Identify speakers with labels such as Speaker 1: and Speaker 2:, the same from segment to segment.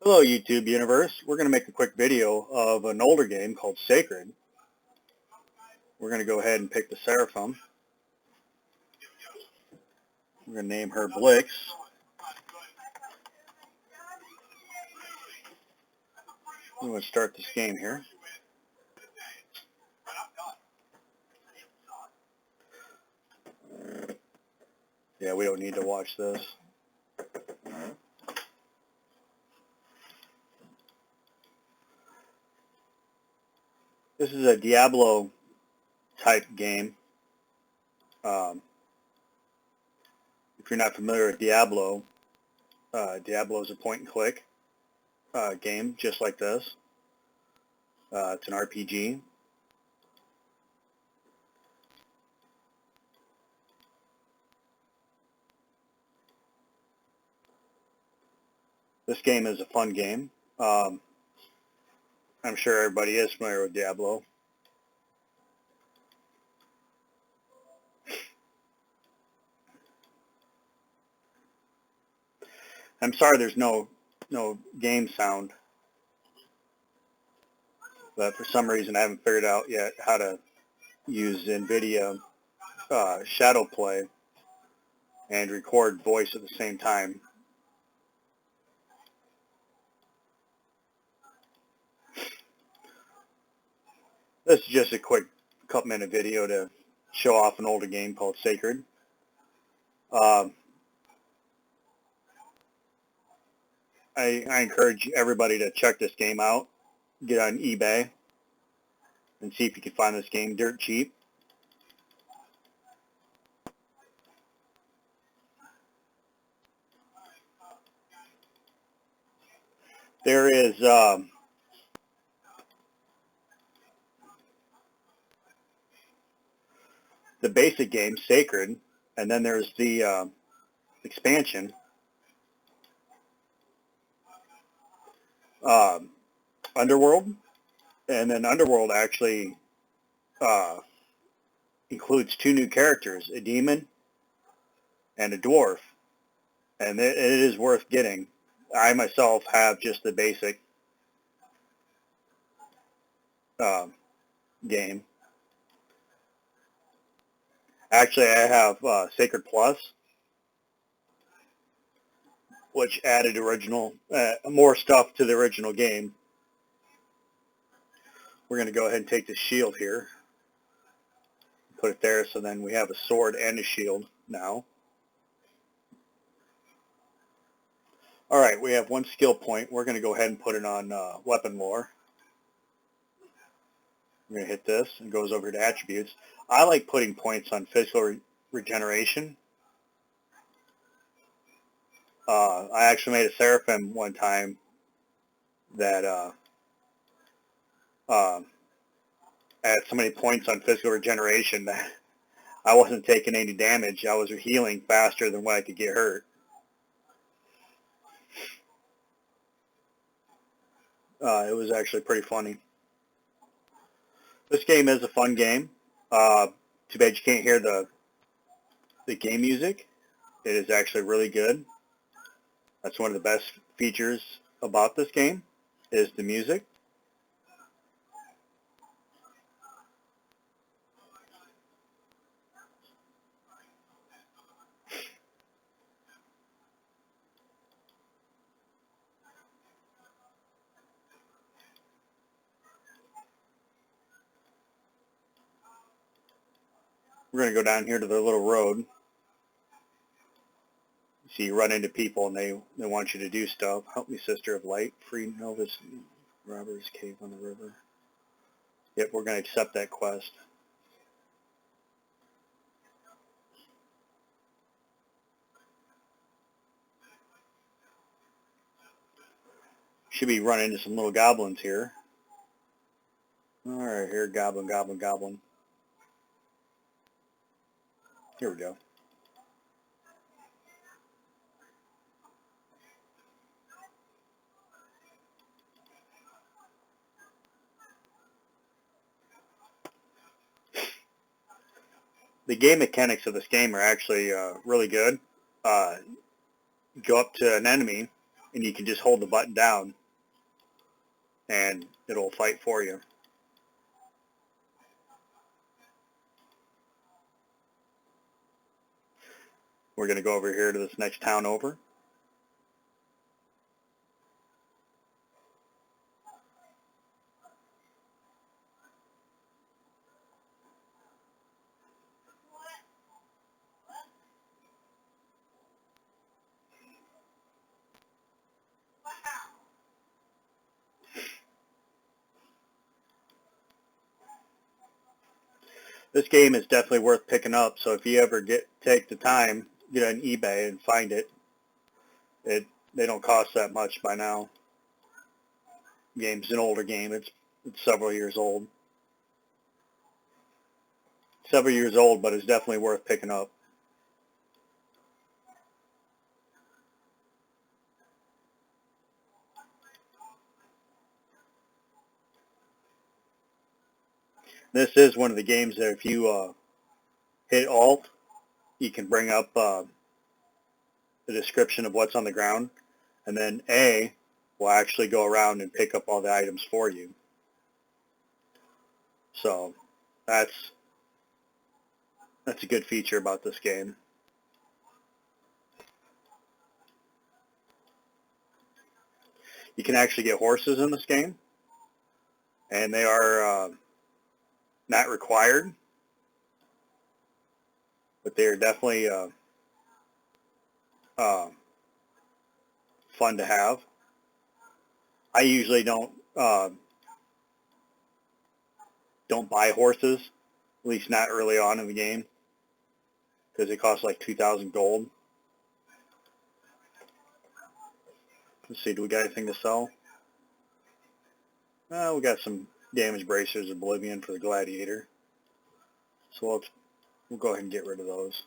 Speaker 1: Hello YouTube universe. We're going to make a quick video of an older game called Sacred. We're going to go ahead and pick the Seraphim. We're going to name her Blix. I'm going to start this game here. Yeah, we don't need to watch this. This is a Diablo type game. If you're not familiar with Diablo, Diablo is a point and click game just like this. It's an RPG. This game is a fun game. I'm sure everybody is familiar with Diablo. I'm sorry there's no game sound, but for some reason I haven't figured out yet how to use NVIDIA Shadow Play and record voice at the same time. This is just a quick couple minute video to show off an older game called Sacred. I encourage everybody to check this game out. Get on eBay and see if you can find this game dirt cheap. There is the basic game, Sacred, and then there's the expansion, Underworld, and then Underworld actually includes two new characters, a demon and a dwarf, and it is worth getting. I myself have just the basic game. Actually, I have Sacred Plus, which added more stuff to the original game. We're going to go ahead and take the shield here, put it there, so then we have a sword and a shield now. All right, we have one skill point. We're going to go ahead and put it on weapon lore. I'm going to hit this, and it goes over to attributes. I like putting points on physical regeneration. I actually made a Seraphim one time that had so many points on physical regeneration that I wasn't taking any damage. I was healing faster than what I could get hurt. It was actually pretty funny. This game is a fun game. Too bad you can't hear the game music. It is actually really good. That's one of the best features about this game is the music. We're going to go down here to the little road. So you run into people and they want you to do stuff. Help me, Sister of Light. Free Novus Robbers Cave on the River. Yep, we're going to accept that quest. Should be running into some little goblins here. Alright, here, goblin, goblin, goblin. Here we go. The game mechanics of this game are actually really good. Go up to an enemy and you can just hold the button down and it'll fight for you. We're going to go over here to this next town over. This game is definitely worth picking up, so if you ever take the time, get on eBay and find it, they don't cost that much by now. The game's an older game. It's several years old. Several years old, but it's definitely worth picking up. This is one of the games that if you hit Alt, you can bring up the description of what's on the ground, and then A will actually go around and pick up all the items for you. So that's a good feature about this game. You can actually get horses in this game, and they are not required, but they are definitely fun to have. I usually don't buy horses, at least not early on in the game, because they cost like 2,000 gold. Let's see, do we got anything to sell? We got some damage bracers, Oblivion for the Gladiator. So we'll go ahead and get rid of those.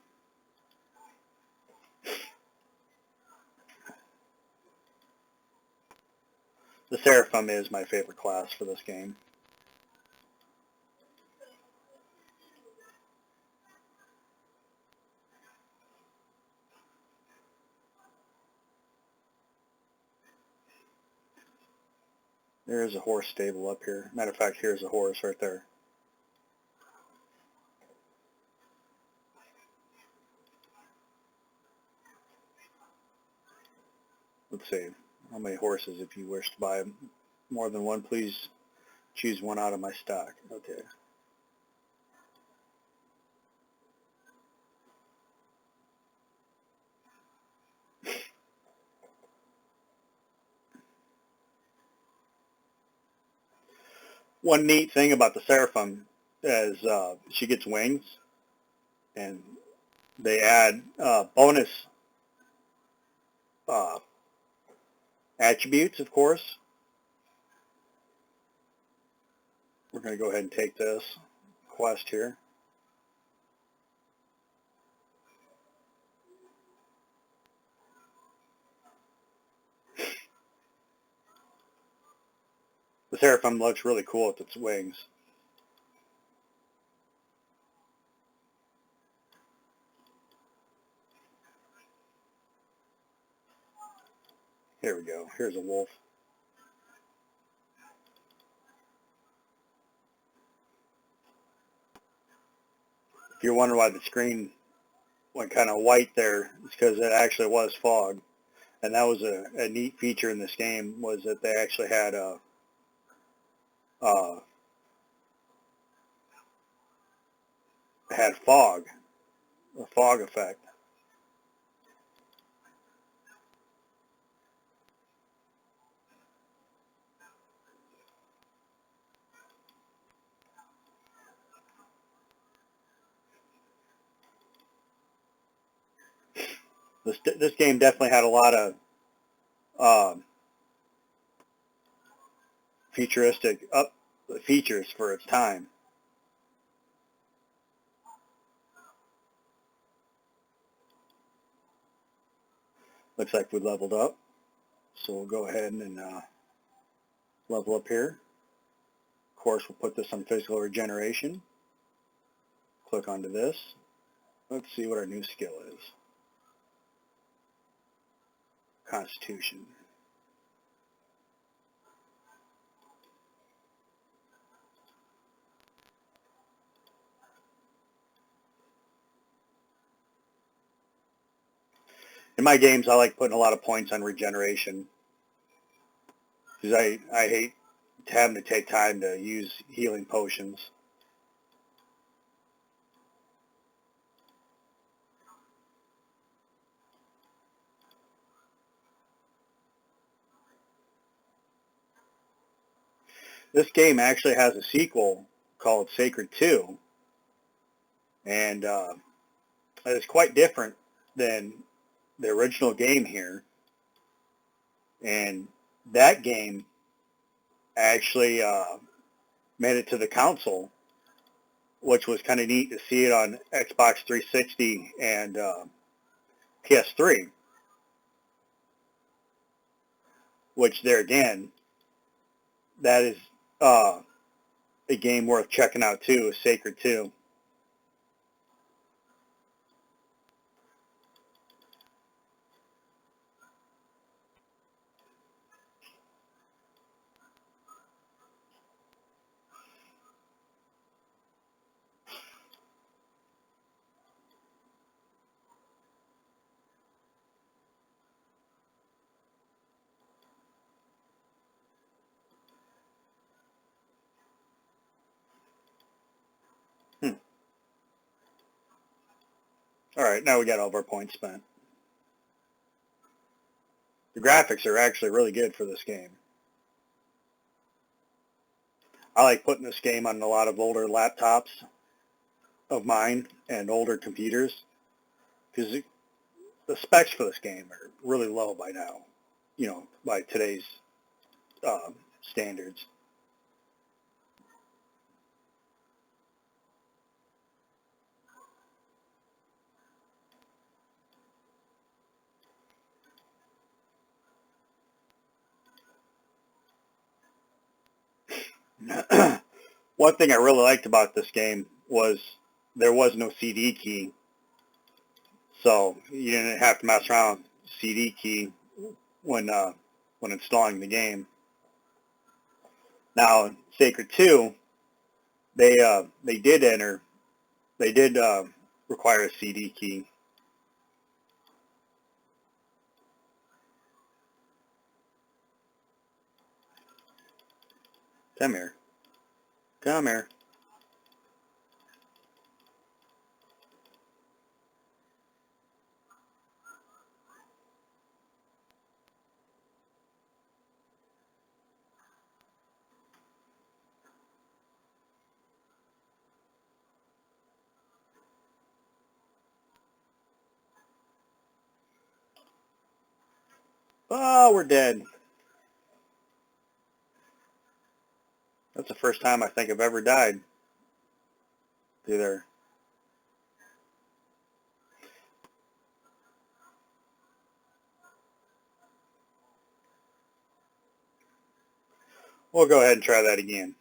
Speaker 1: The Seraphim is my favorite class for this game. There's a horse stable up here. Matter of fact, here's a horse right there. Let's see. How many horses? If you wish to buy more than one, please choose one out of my stock. Okay. One neat thing about the Seraphim is she gets wings, and they add bonus attributes, of course. We're going to go ahead and take this quest here. The Seraphim looks really cool with its wings. Here we go. Here's a wolf. If you're wondering why the screen went kind of white there, it's because it actually was fog. And that was a neat feature in this game, was that they actually had fog, a fog effect. This game definitely had a lot of futuristic features for its time. Looks like we leveled up, so we'll go ahead and level up here. Of course, we'll put this on physical regeneration. Click onto this. Let's see what our new skill is. Constitution. In my games, I like putting a lot of points on regeneration because I hate having to take time to use healing potions. This game actually has a sequel called Sacred 2, and it's quite different than the original game here. And that game actually made it to the console, which was kind of neat to see it on Xbox 360 and PS3, which there again, that is a game worth checking out too, is Sacred 2. All right, now we got all of our points spent. The graphics are actually really good for this game. I like putting this game on a lot of older laptops of mine and older computers because the specs for this game are really low by now, you know, by today's standards. One thing I really liked about this game was there was no CD key, so you didn't have to mess around with CD key when installing the game. Now, in Sacred 2, they did require a CD key. Come here. Come here. Oh, we're dead. That's the first time I think I've ever died through there. We'll go ahead and try that again.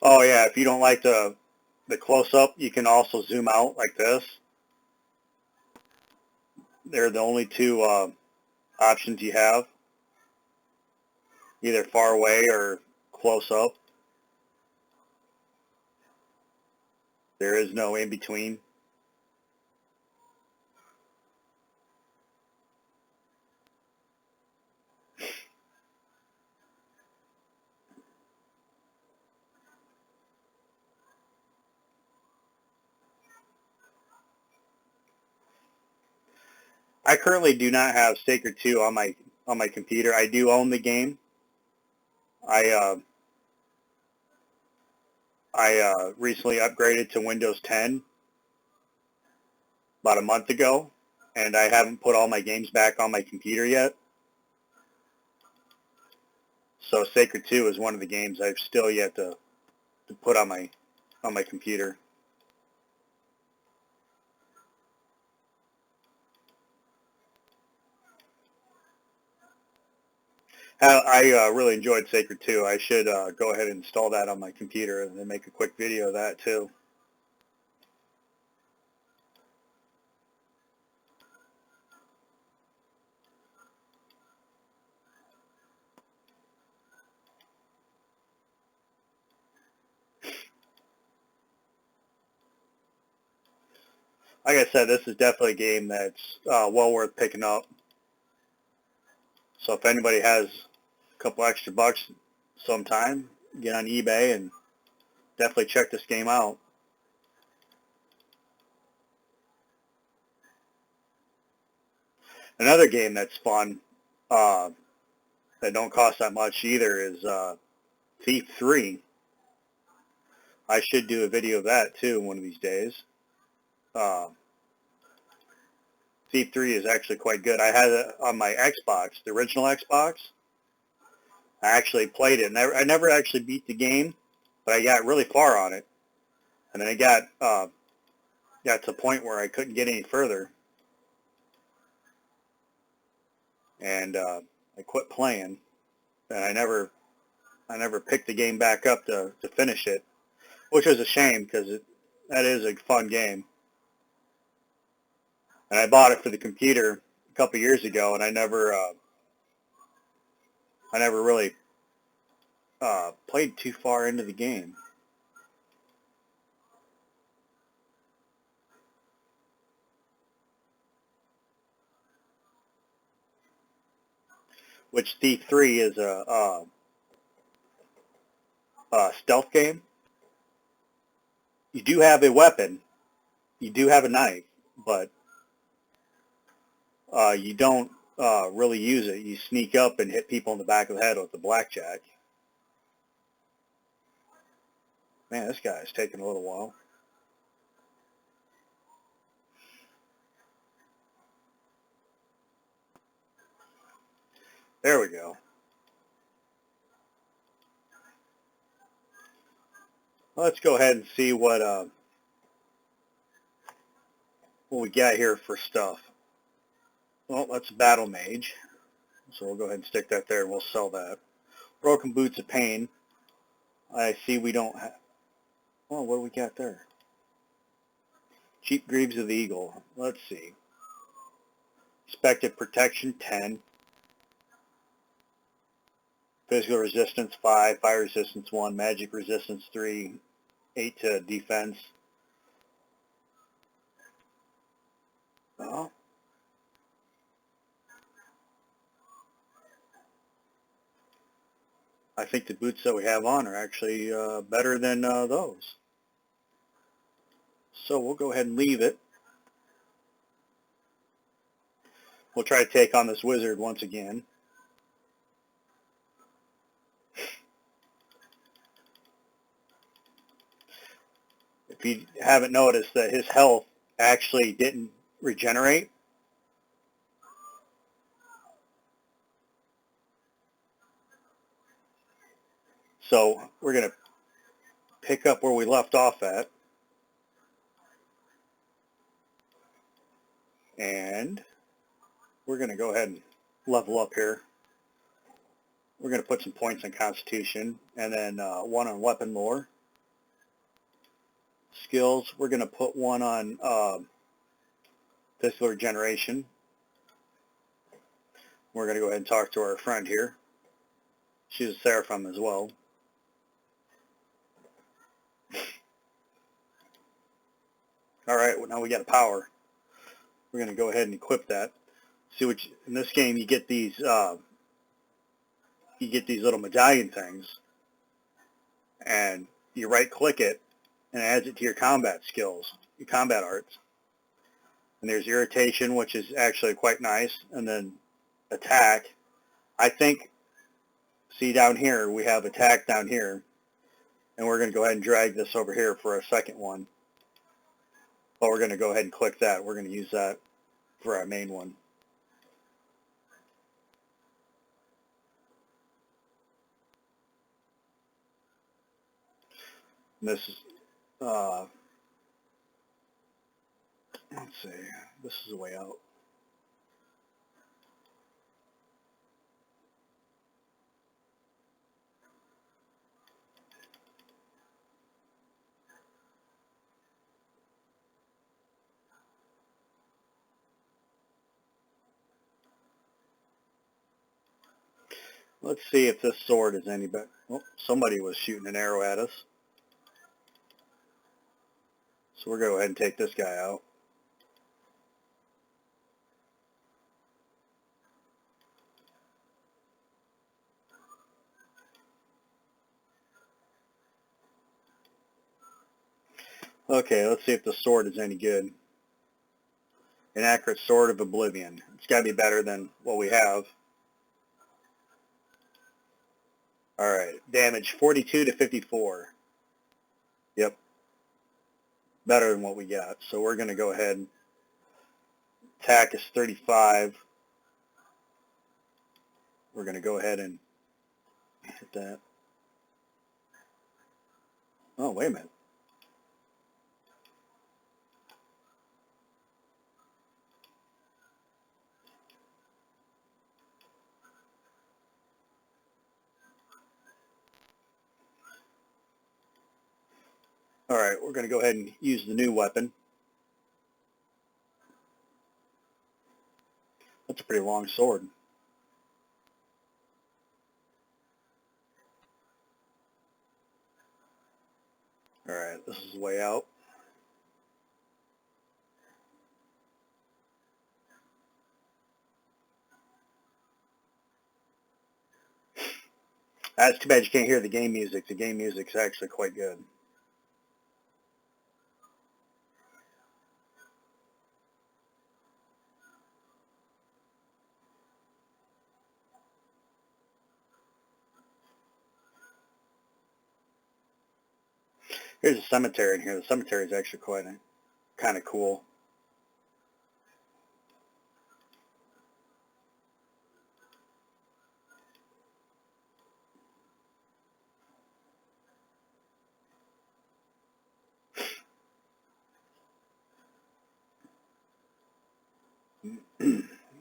Speaker 1: Oh yeah, if you don't like the close-up, you can also zoom out like this. They're the only two options you have, either far away or close-up. There is no in-between. I currently do not have Sacred 2 on my computer. I do own the game. I recently upgraded to Windows 10 about a month ago, and I haven't put all my games back on my computer yet. So Sacred 2 is one of the games I've still yet to put on my computer. I really enjoyed Sacred 2. I should go ahead and install that on my computer and then make a quick video of that too. like I said, this is definitely a game that's well worth picking up. So if anybody has a couple extra bucks sometime, get on eBay and definitely check this game out. Another game that's fun, that don't cost that much either, is Thief 3. I should do a video of that too one of these days. Thief 3 is actually quite good. I had it on my Xbox, the original Xbox. I actually played it, and I never actually beat the game, but I got really far on it. And then I got to the point where I couldn't get any further. And I quit playing, and I never picked the game back up to finish it, which was a shame because that is a fun game. And I bought it for the computer a couple years ago, and I never really played too far into the game. Which Thief 3 is a stealth game. You do have a weapon, you do have a knife, but you don't really use it. You sneak up and hit people in the back of the head with the blackjack. Man, this guy is taking a little while. There we go. Let's go ahead and see what we got here for stuff. Well, that's Battle Mage, so we'll go ahead and stick that there and we'll sell that. Broken Boots of Pain. I see we don't have... Oh, what do we got there? Cheap Greaves of the Eagle. Let's see. Expected Protection 10. Physical Resistance 5. Fire Resistance 1. Magic Resistance 3. 8 to Defense. Well, I think the boots that we have on are actually better than those. So we'll go ahead and leave it. We'll try to take on this wizard once again. If you haven't noticed that his health actually didn't regenerate. So we're going to pick up where we left off at. And we're going to go ahead and level up here. We're going to put some points on Constitution and then one on Weapon Lore. Skills, we're going to put one on Physical Regeneration. We're going to go ahead and talk to our friend here. She's a Seraphim as well. All right, well, now we got a power. We're going to go ahead and equip that. See what in this game you get these little medallion things, and you right-click it, and it adds it to your combat skills, your combat arts. And there's Irritation, which is actually quite nice, and then Attack. I think, see down here, we have Attack down here, and we're going to go ahead and drag this over here for our second one. But we're going to go ahead and click that. We're going to use that for our main one. And this is, let's see, this is the way out. Let's see if this sword is any better. Oh, somebody was shooting an arrow at us. So we're going to go ahead and take this guy out. Okay, let's see if the sword is any good. Inaccurate Sword of Oblivion. It's got to be better than what we have. All right, damage 42 to 54. Yep, better than what we got. So we're going to go ahead. Attack is 35. We're going to go ahead and hit that. Oh, wait a minute. All right, we're going to go ahead and use the new weapon. That's a pretty long sword. All right, this is the way out. That's too bad you can't hear the game music. The game music's actually quite good. Here's a cemetery in here. The cemetery is actually quite kind of cool.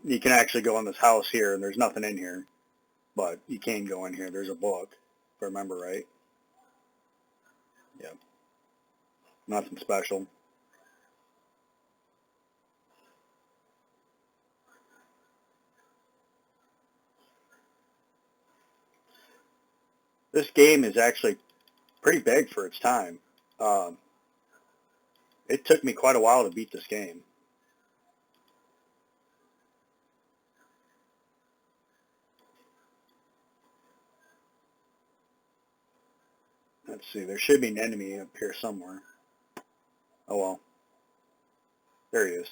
Speaker 1: You can actually go in this house here, and there's nothing in here, but you can go in here. There's a book, if I remember right. Yeah, nothing special. This game is actually pretty big for its time. Um, it took me quite a while to beat this game. Let's see, there should be an enemy up here somewhere. Oh well, there he is.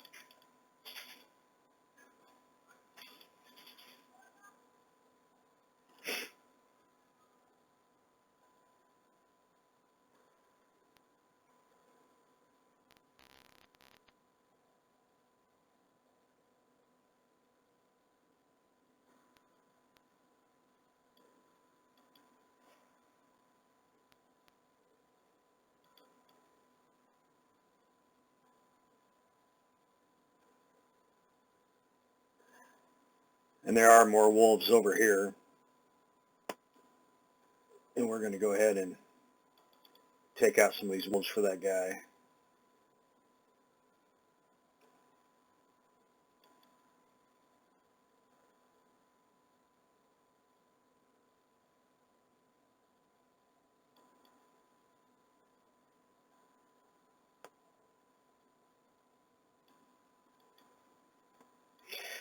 Speaker 1: And there are more wolves over here. And we're going to go ahead and take out some of these wolves for that guy.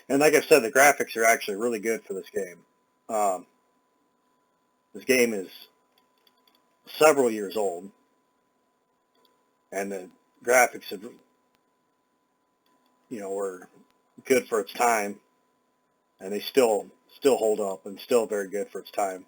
Speaker 1: And like I said, the graphics are actually really good for this game. Um, this game is several years old, and the graphics have, were good for its time, and they still hold up and still very good for its time.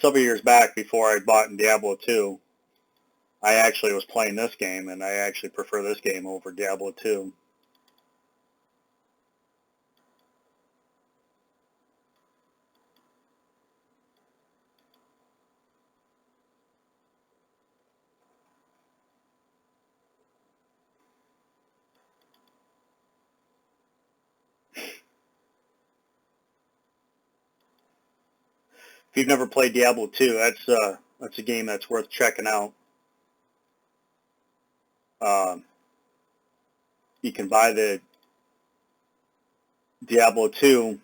Speaker 1: Several years back, before I bought in Diablo 2, I actually was playing this game, and I actually prefer this game over Diablo 2. If you've never played Diablo 2, that's a game that's worth checking out. Um, you can buy the Diablo 2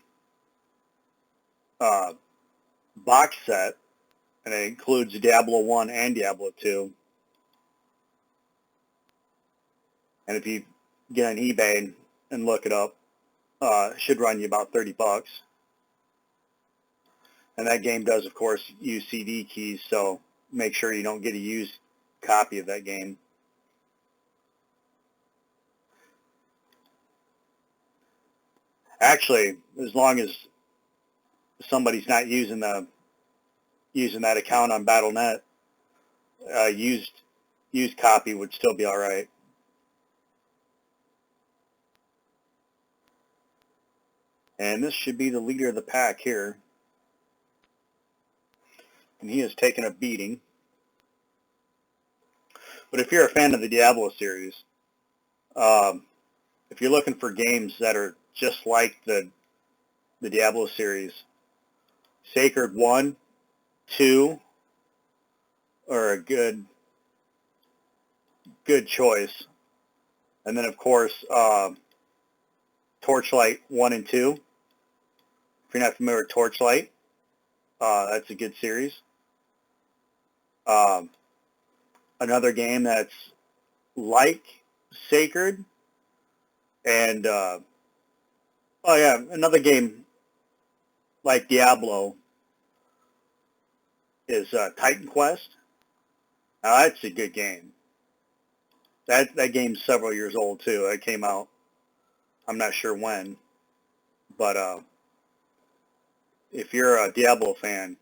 Speaker 1: box set and it includes Diablo 1 and Diablo 2. And if you get on eBay and look it up, it should run you about $30. And that game does, of course, use CD keys, so make sure you don't get a used copy of that game. Actually, as long as somebody's not using that account on Battle.net, used copy would still be all right. And this should be the leader of the pack here. And he has taken a beating. But if you're a fan of the Diablo series, if you're looking for games that are just like the Diablo series, Sacred 1, 2 are a good choice. And then, of course, Torchlight 1 and 2. If you're not familiar with Torchlight, that's a good series. Another game that's like Sacred, and another game like Diablo is Titan Quest. Now, that's a good game. That game's several years old too. It came out, I'm not sure when, but if you're a Diablo fan,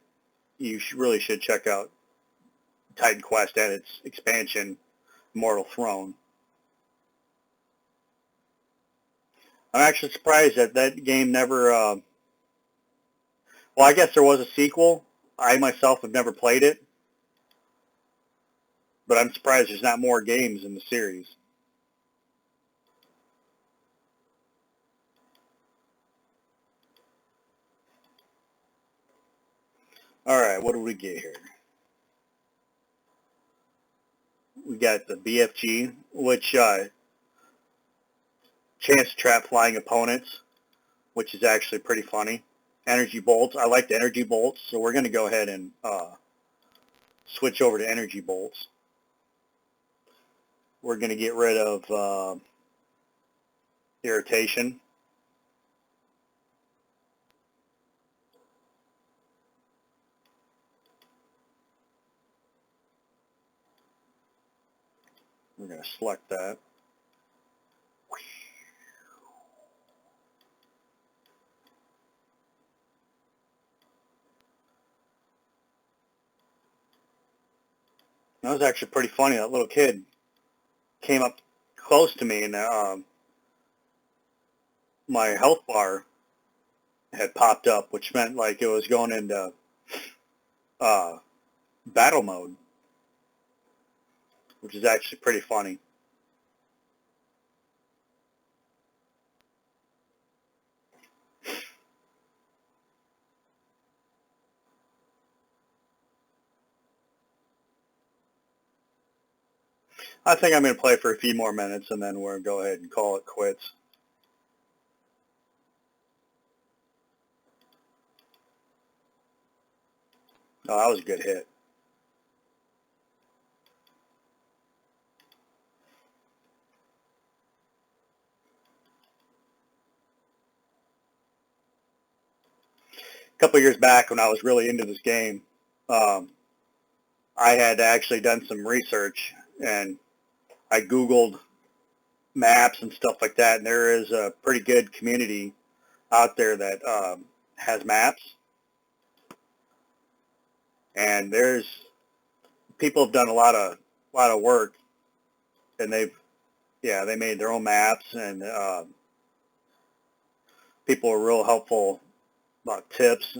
Speaker 1: you really should check out Titan Quest and its expansion, Mortal Throne. I'm actually surprised that that game never, well, I guess there was a sequel. I myself have never played it, but I'm surprised there's not more games in the series. All right, what do we get here? We got the BFG, which chance to trap flying opponents, which is actually pretty funny. Energy bolts. I like the energy bolts, so we're going to go ahead and switch over to energy bolts. We're going to get rid of irritation. We're going to select that. That was actually pretty funny. That little kid came up close to me, and my health bar had popped up, which meant like it was going into battle mode, which is actually pretty funny. I think I'm going to play for a few more minutes, and then we're going to go ahead and call it quits. Oh, that was a good hit. A couple of years back when I was really into this game, I had actually done some research, and I Googled maps and stuff like that, and there is a pretty good community out there that has maps. And there's people have done a lot of work, and they made their own maps, and people were real helpful about tips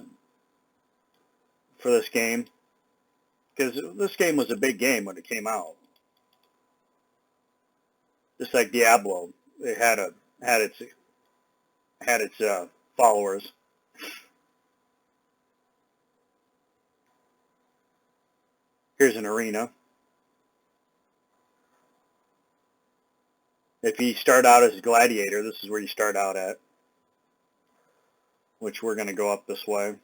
Speaker 1: for this game, because this game was a big game when it came out. Just like Diablo, it had its followers. Here's an arena. If you start out as a gladiator, this is where you start out at, which we're going to go up this way.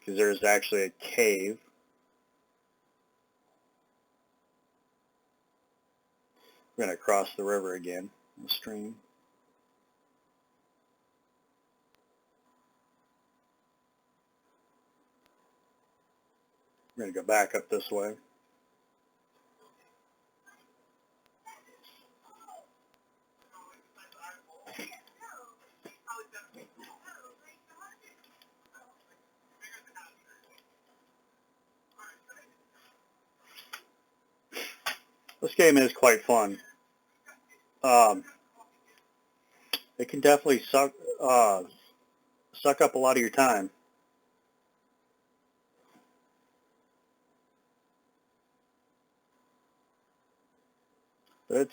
Speaker 1: because there's actually a cave. We're going to cross the river again, the stream. We're going to go back up this way. This game is quite fun. It can definitely suck up a lot of your time. But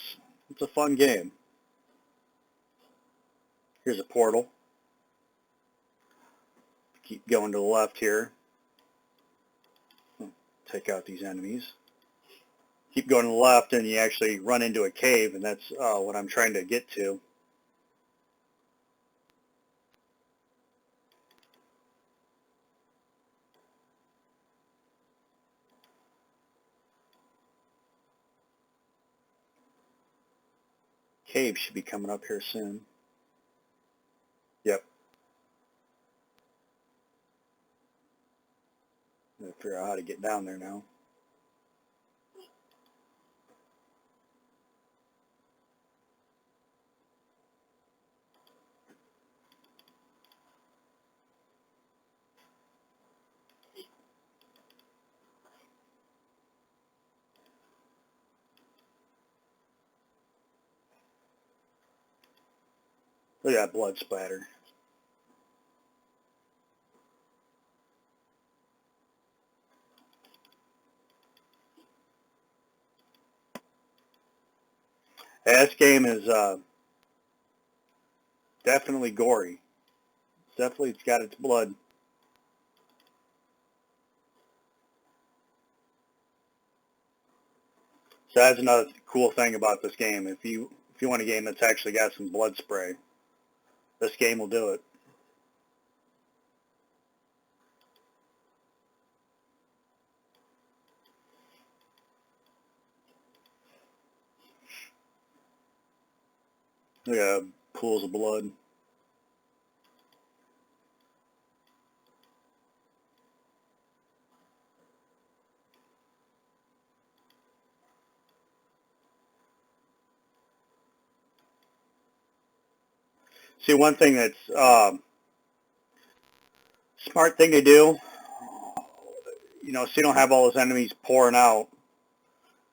Speaker 1: it's a fun game. Here's a portal. Keep going to the left here. Take out these enemies. Keep going to the left and you actually run into a cave, and that's what I'm trying to get to. Cave should be coming up here soon. Yep. I'm going to figure out how to get down there now. Look at that blood splatter. This game is definitely gory. Definitely it's got its blood. So that's another cool thing about this game. If you want a game that's actually got some blood spray, this game will do it. Look at pools of blood. See, one thing that's smart thing to do, so you don't have all those enemies pouring out,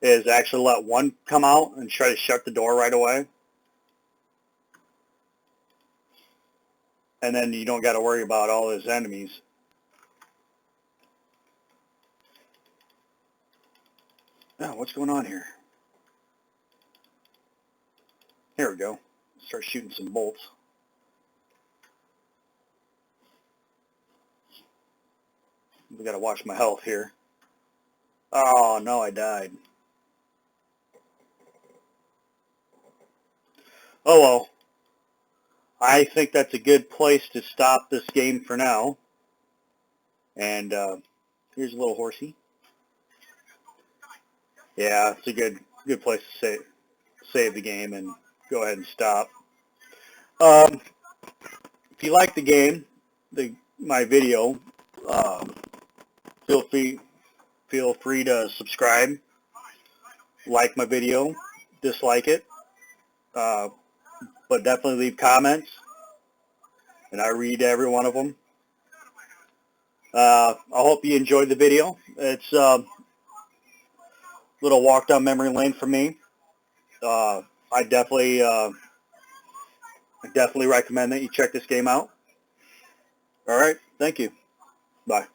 Speaker 1: is actually let one come out and try to shut the door right away. And then you don't got to worry about all those enemies. Oh, what's going on here? Here we go. Start shooting some bolts. We got to watch my health here. Oh, no, I died. Oh, well. I think that's a good place to stop this game for now. And here's a little horsey. Yeah, it's a good place to save the game and go ahead and stop. If you like the game, my video, feel free to subscribe, like my video, dislike it, but definitely leave comments, and I read every one of them. I hope you enjoyed the video. It's a little walk down memory lane for me. I definitely recommend that you check this game out. All right, thank you. Bye.